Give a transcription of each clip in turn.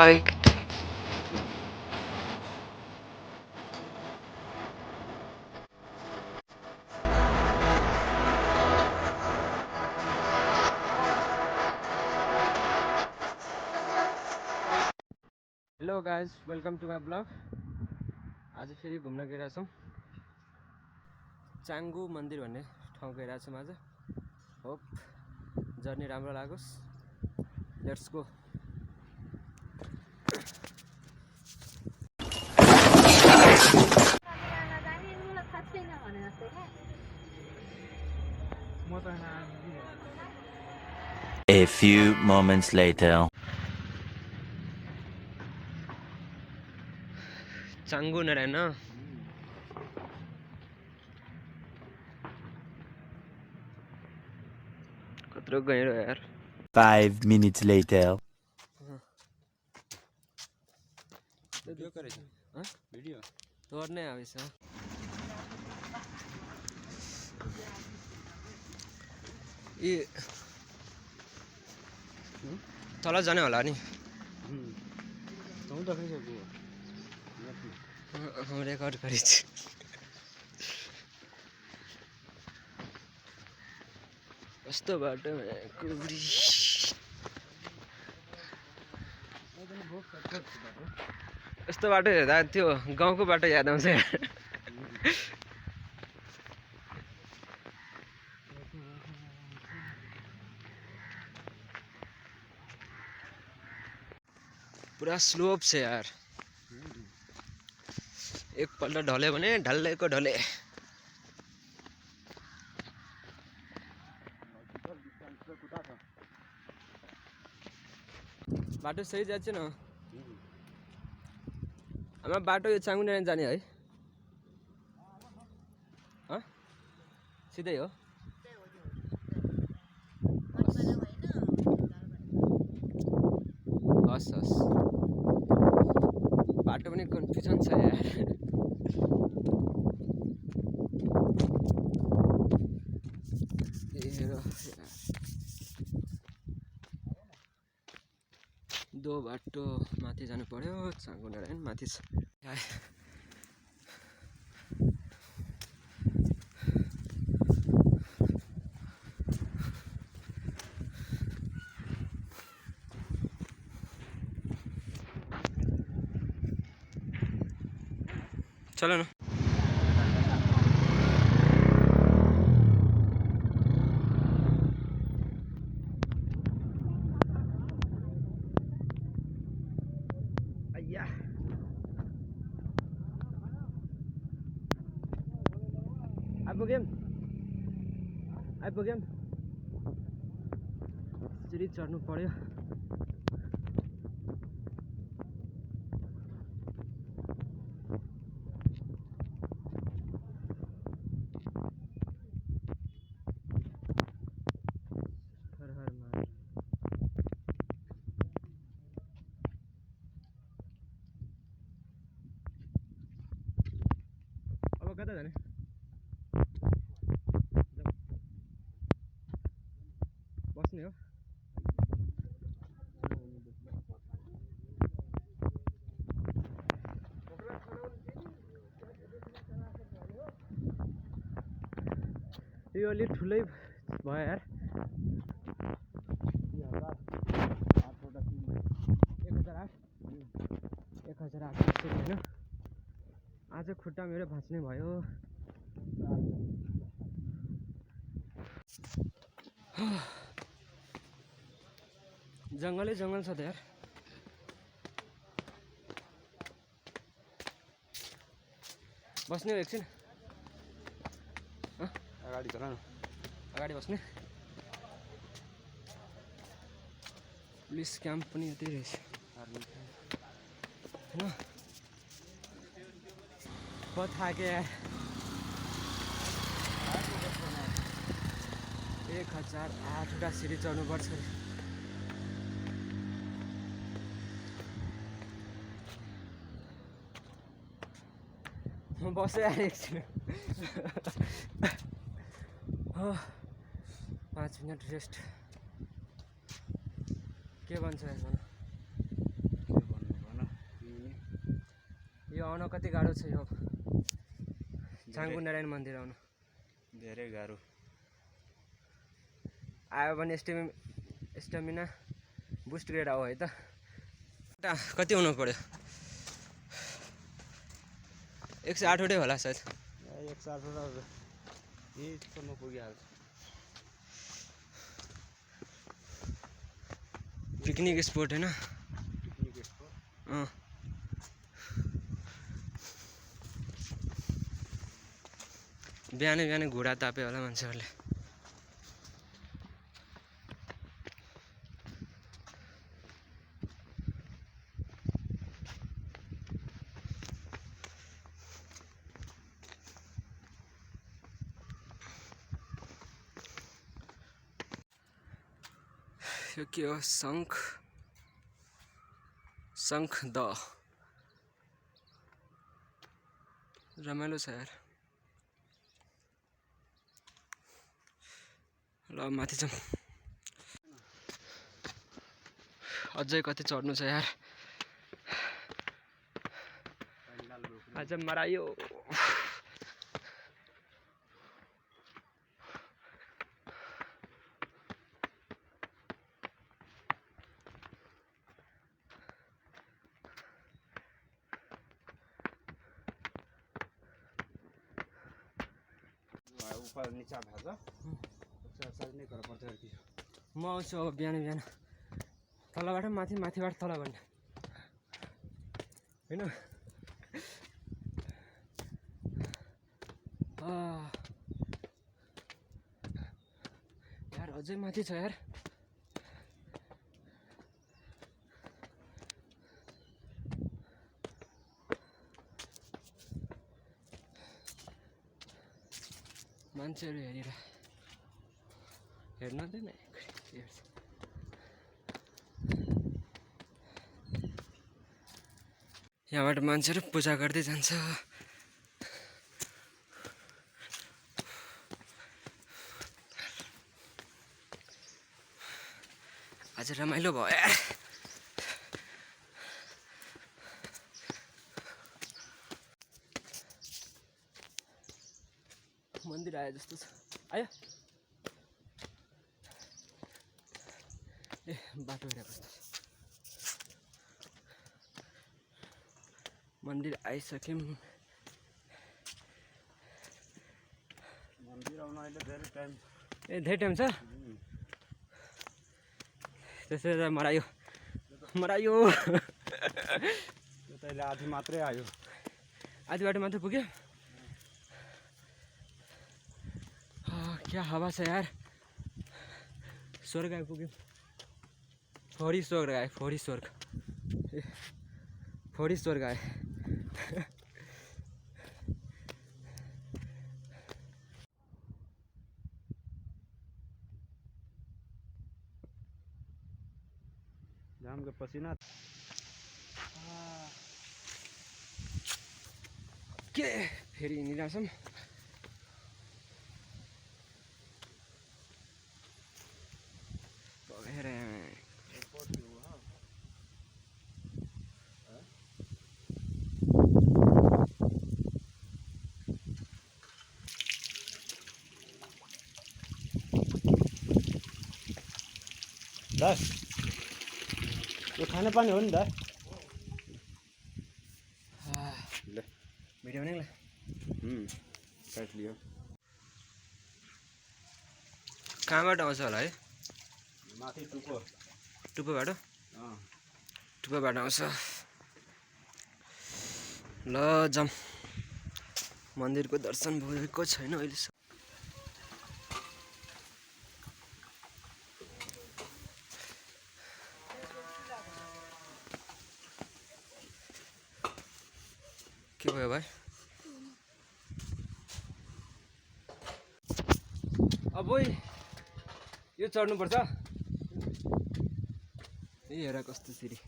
gezeigt. Hello guys, welcome to my blog. आज फेरि घुम्न गइरहेको छौँ। चाङ्गु मन्दिर भन्ने ठाउँ गइरहेको छौँ आज। होप जर्नी राम्रो लागोस्। Let's go. A few moments later. Changu Narayan कत्रो गएर यार। 5 minutes later. भिडियो गरेछ भिडियो गर्ने आएछ। ए तल जाने होला नि। रेकर्ड गरेछ। कस्तो बाटो कुबरी। यस्तो बाटो हेर्दा त्यो गाउँको बाटो याद आउँछ यार। पुरा स्लोप छ यार। एकपल्ट ढल्यो भने ढल्लेको ढले। बाटो सही जान्छ न। हाम्रो बाटो यो चाङ्गु नारायण जाने है? सिधै हो? हस् हस्। बाटो पनि कन्फ्युजन छ यार। दो बाटो माथि जानु पर्यो। चाङ्गु नारायण माथि छ। चलो न। आइपुग्यौँ। सिँढी चढ्नु पर्यो। अब कता जाने? बस्ने हो? यो अलि ठुलै भयो यार। 1008 होइन। आज खुट्टा मेरो भाँच्ने भयो। जङ्गलै जङ्गल छ त यार। बस्ने हो एकछिन? अगाडि चला न। अगाडि बस्ने। पुलिस क्याम्प पनि यतै रहेछ होइन। बहुत थाके यार। 1008वटा सिँढी चढ्नुपर्छ। म बसेँ यार एकछिन। 5 मिनट रेस्ट। के भन्छ यार? यो आउन कति गाह्रो छ यो छाङ्गु नारायण मन्दिर आउनु धेरै गाह्रो आयो भने स्टेमिना बुस्ट गरेर आऊ है त कति आउनु पर्यो 108 वटै होला सायद 108 यहीसम्म पुगिहाल्छ पिकनिक स्पोट हैन पिकनिक स्पोट बिहानै बिहानै घुँडा तापे होला मान्छेहरूले यो के हो शङ्ख द रमाइलो छ यार ल माथि जाउँ अझै कति चढ्नु छ यार आज मरायो ऊपर नीचा भए जा एक्सरसाइज नहीं कर पर्छ कि म आउँछु अब बिहान बिहान तलबाट माथि माथिबाट तल भन्ने हैन यार अझै माथि छ यार मान्छेहरू हेर्न दिएन यहाँबाट मान्छेहरू पूजा गर्दै जान्छ आज रमाइलो भयो यार मन्दिर आयो जस्तो छ आयो ए बाटो हेरेको जस्तो मन्दिर आइसक्यौँ मन्दिर आउन अहिले धेरै टाइम ए धेरै टाइम छ त्यसै मरायो यो त अहिले आधी मात्रै आयो आधी बाटो मात्रै पुग्यो क्या हवा छ यार स्वर्ग आइपुग्यो फोडी स्वर्ग आयो फोडी स्वर्ग आयो जाम के पसीना के फेरि हिँडिरहेछौँ दस यो खाने पानी हो नि त ले भिडियो बनाउनु काट लियो कहाँबाट आउँछ होला है माथि टुप्पोबाट आउँछ ल जाऊँ मन्दिरको दर्शन भएको छैन अहिलेसम्म के भयो भाइ अब यो चढ्नुपर्छ ए हेर कस्तो सिरी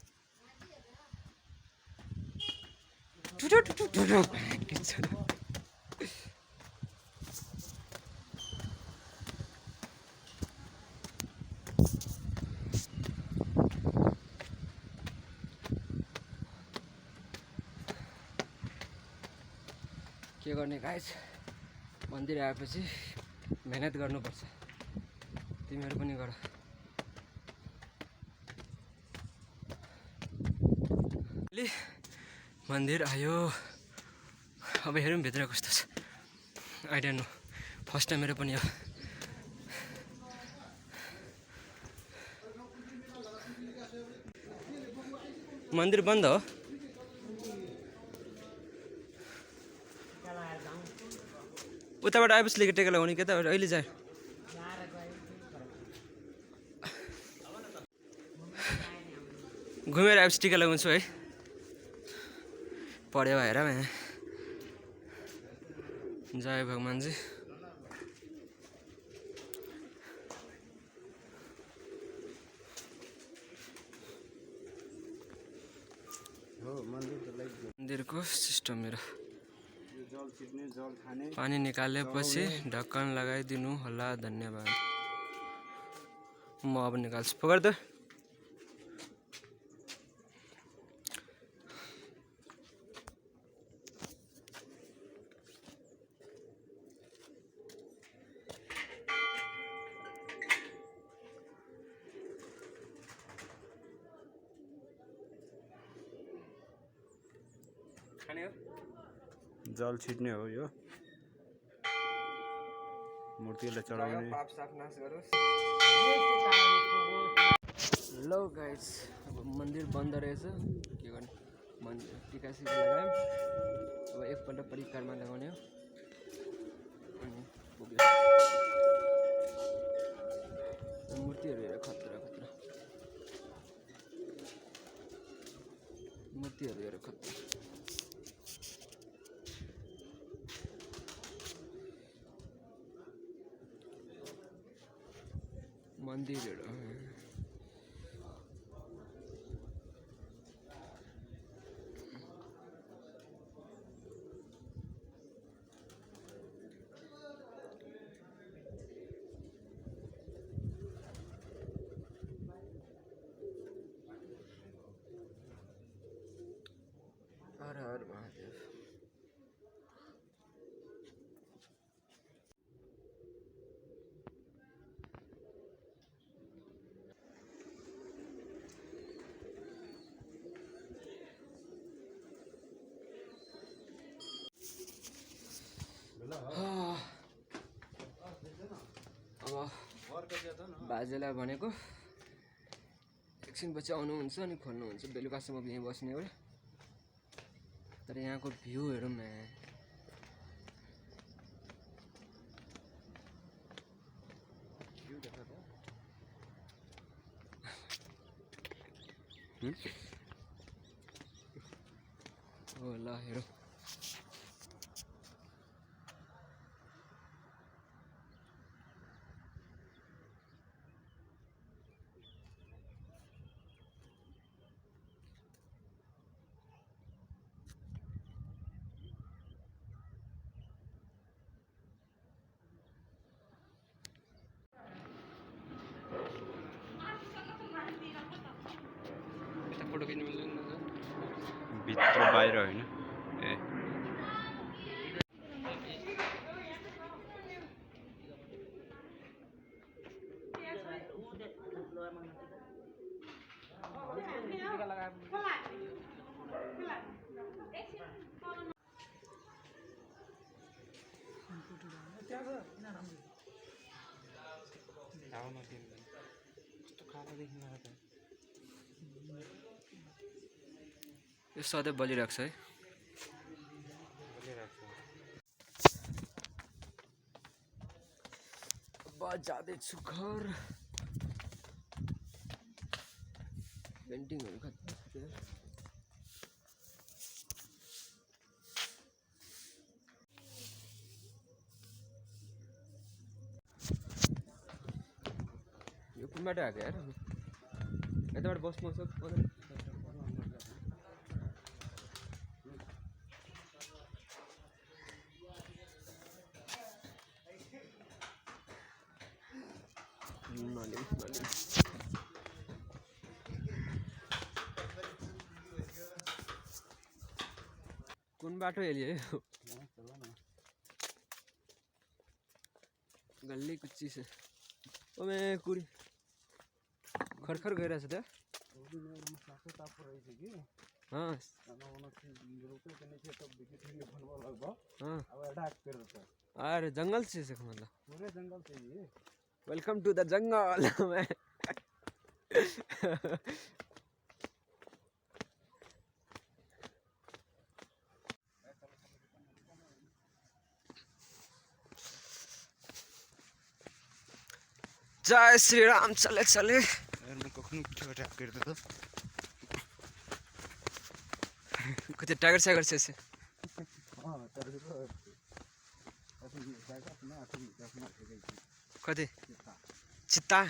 के गर्ने गाइस, मन्दिर आएपछि मेहनत गर्नुपर्छ। तिमीहरू पनि गर। मन्दिर आयो, अब हेरौँ भित्र कस्तो छ। I don't know, first time मेरो पनि हो। मन्दिर बन्द हो। उताबाट आएपछि टेका लगाउने के त अहिले যায়। घुमेर आएपछि टिका लगाउँछु है। पढ्यो हेर जय भगवान्जी। मन्दिरको सिस्टम मेरो पानी निकालेपछि ढक्कन लगाइदिनु होला, धन्यवाद। म अब निकाल्छु, पकड त। जल छिट्ने हो यो, मूर्तिलाई चढाउने। पाप साफ नाश गरोस्। लो गाइस, अब मन्दिर बन्द रहेछ, के गर्ने। मन्दिर टिका सिका लगायौँ, अब एकपल्ट परिक्रमा लगाउने हो अनि पुग्यो। मूर्तिहरू हेर खतरा खतरा, मूर्तिहरू हेर खतरा। मन्दिरहरू हर हर महादेव। अब बाजेलाई भनेको एकछिनपछि आउनुहुन्छ अनि खोल्नुहुन्छ, बेलुकासम्म यहीँ बस्ने हो। तर यहाँको भ्यू हेरौँ न। हो ल हेरौँ। फोटो खिच्नु मिल्दैन भित्र बाहिर होइन। ए यो सधैँ बलिरहेको छ है। अब जाँदैछु घर। पेन्टिङहरू खतरा यो कुन बाटो आएको यार? यताबाट बस पाउँछ? कुन बाटो हेलियो? गल्ली कुच्ची से ओ मैं कुरी खरखर गइरहेछ त्यो हाँ अरे जंगल से मतलब पूरे जंगल से ये वेलकम टू द जंगल जय श्री राम चले चले कति टाइगर साइगर से कति चित्ता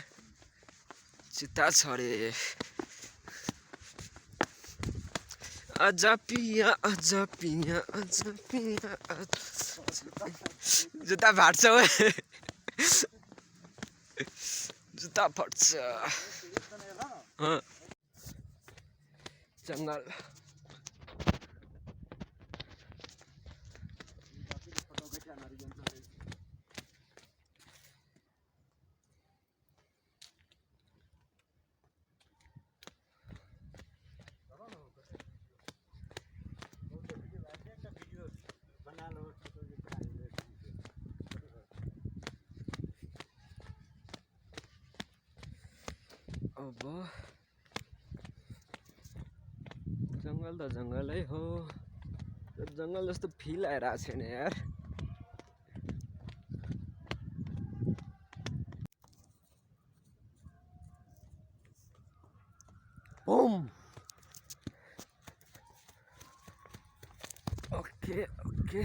चित्ता छ अरे आजा पिया जुत्ता फाट्छ जुत्ता फाट्छ जङ्गल अब जङ्गल त जङ्गलै हो जङ्गल जस्तो फिल आइरहेको छैन यार ओम ओके ओके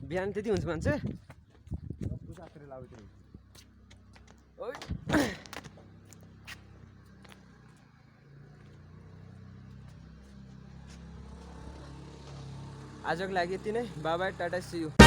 बिहान त्यति हुन्छ मान्छे आजको लागि यति नै bye bye tata see you